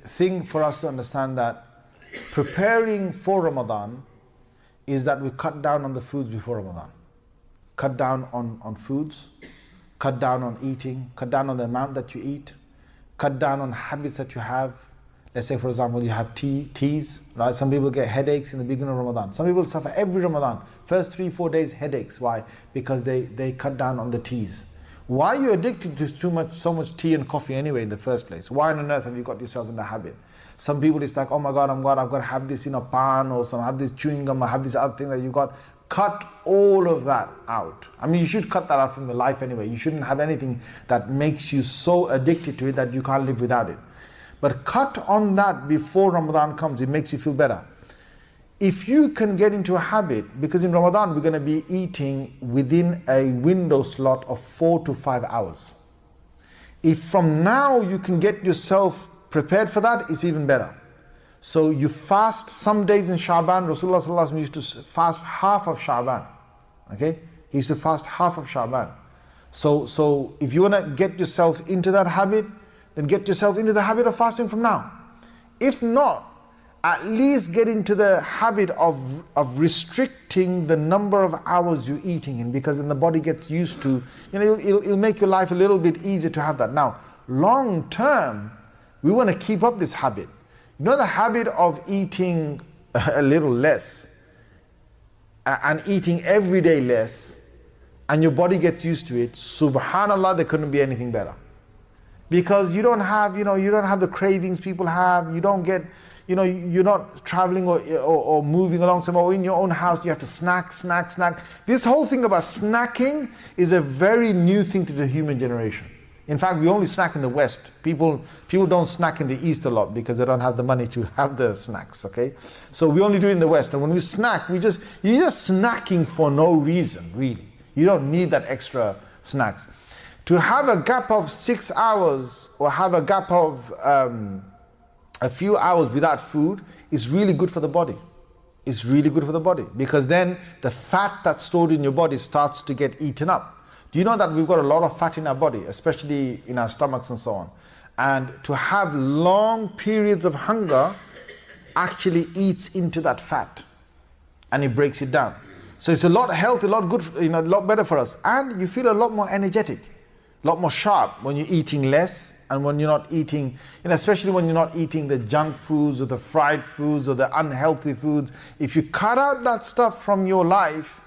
thing for us to understand that preparing for Ramadan is that we cut down on the foods before Ramadan. Cut down on foods, cut down on eating, cut down on the amount that you eat, cut down on habits that you have. Let's say, for example, you have teas, right? Some people get headaches in the beginning of Ramadan. Some people suffer every Ramadan. First 3-4 days, headaches. Why? Because they cut down on the teas. Why are you addicted to so much tea and coffee anyway in the first place? Why on earth have you got yourself in the habit? Some people, it's like, oh my God, I've got to have this, pan, or have this chewing gum, or have this other thing that you've got. Cut all of that out. I mean, you should cut that out from your life anyway. You shouldn't have anything that makes you so addicted to it that you can't live without it. But cut on that before Ramadan comes. It makes you feel better. If you can get into a habit, because in Ramadan we're going to be eating within a window slot of 4 to 5 hours. If from now you can get yourself prepared for that, it's even better. So you fast some days in Sha'ban. Rasulullah sallallahu alaihi wasallam used to fast half of Sha'ban. Okay? He used to fast half of Sha'ban. So if you want to get yourself into that habit, then get yourself into the habit of fasting from now. If not, at least get into the habit of restricting the number of hours you're eating in, because then the body gets used to, it'll make your life a little bit easier to have that. Now, long term, we want to keep up this habit. The habit of eating a little less and eating every day less, and your body gets used to it, subhanallah, there couldn't be anything better. Because you don't have the cravings people have. You don't get, you're not traveling or moving along somewhere, or in your own house you have to snack. This whole thing about snacking is a very new thing to the human generation. In fact, we only snack in the West. People don't snack in the East a lot because they don't have the money to have the snacks, okay? So we only do it in the West. And when we snack, you're just snacking for no reason, really. You don't need that extra snacks. To have a gap of 6 hours or have a gap of a few hours without food is really good for the body. It's really good for the body, because then the fat that's stored in your body starts to get eaten up. Do you know that we've got a lot of fat in our body, especially in our stomachs and so on? And to have long periods of hunger actually eats into that fat and it breaks it down. So it's a lot healthy, a lot good, a lot better for us. And you feel a lot more energetic, a lot more sharp when you're eating less and when you're not eating, especially when you're not eating the junk foods or the fried foods or the unhealthy foods. If you cut out that stuff from your life,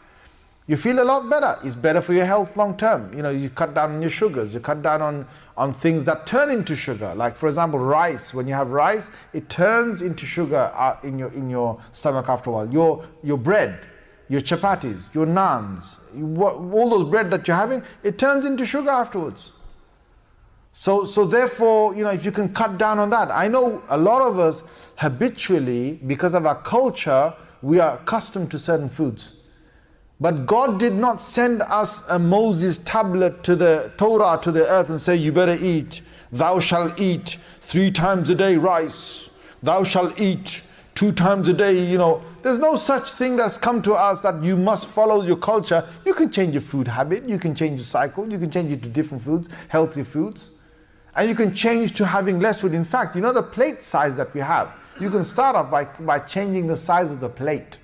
you feel a lot better. It's better for your health long term. You cut down on your sugars, you cut down on things that turn into sugar. Like, for example, rice. When you have rice, it turns into sugar in your stomach after a while. Your bread, your chapatis, your naans, all those bread that you're having, it turns into sugar afterwards. So therefore, if you can cut down on that. I know a lot of us habitually, because of our culture, we are accustomed to certain foods. But God did not send us a Moses tablet to the Torah, to the earth, and say, you better eat. Thou shalt eat 3 times a day rice. Thou shalt eat 2 times a day, There's no such thing that's come to us that you must follow your culture. You can change your food habit. You can change your cycle. You can change it to different foods, healthy foods. And you can change to having less food. In fact, the plate size that we have, you can start off by changing the size of the plate.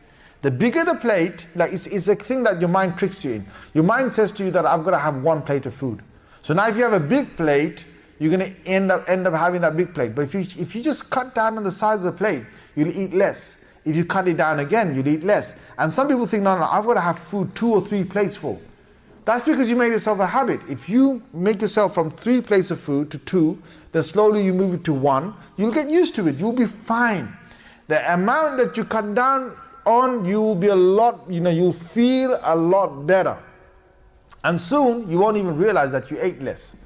The bigger the plate, it's a thing that your mind tricks you in. Your mind says to you that I've got to have 1 plate of food. So now if you have a big plate, you're going to end up having that big plate. But if you just cut down on the size of the plate, you'll eat less. If you cut it down again, you'll eat less. And some people think, no, I've got to have food 2 or 3 plates full. That's because you made yourself a habit. If you make yourself from 3 plates of food to 2, then slowly you move it to 1, you'll get used to it. You'll be fine. The amount that you cut down on, you'll be you'll feel a lot better. And soon, you won't even realize that you ate less.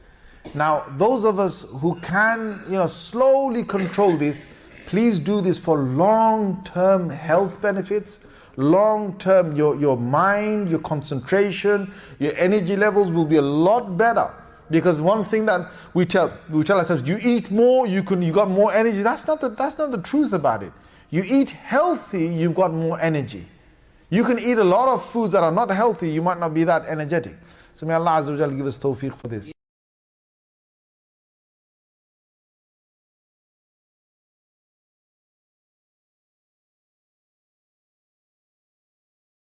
Now, those of us who can, slowly control this, please do this for long-term health benefits. Long-term, your mind, your concentration, your energy levels will be a lot better. Because one thing that we tell ourselves, you eat more, you got more energy. That's not the truth about it. You eat healthy, you've got more energy. You can eat a lot of foods that are not healthy, you might not be that energetic. So may Allah Azza wa Jalla give us tawfiq for this.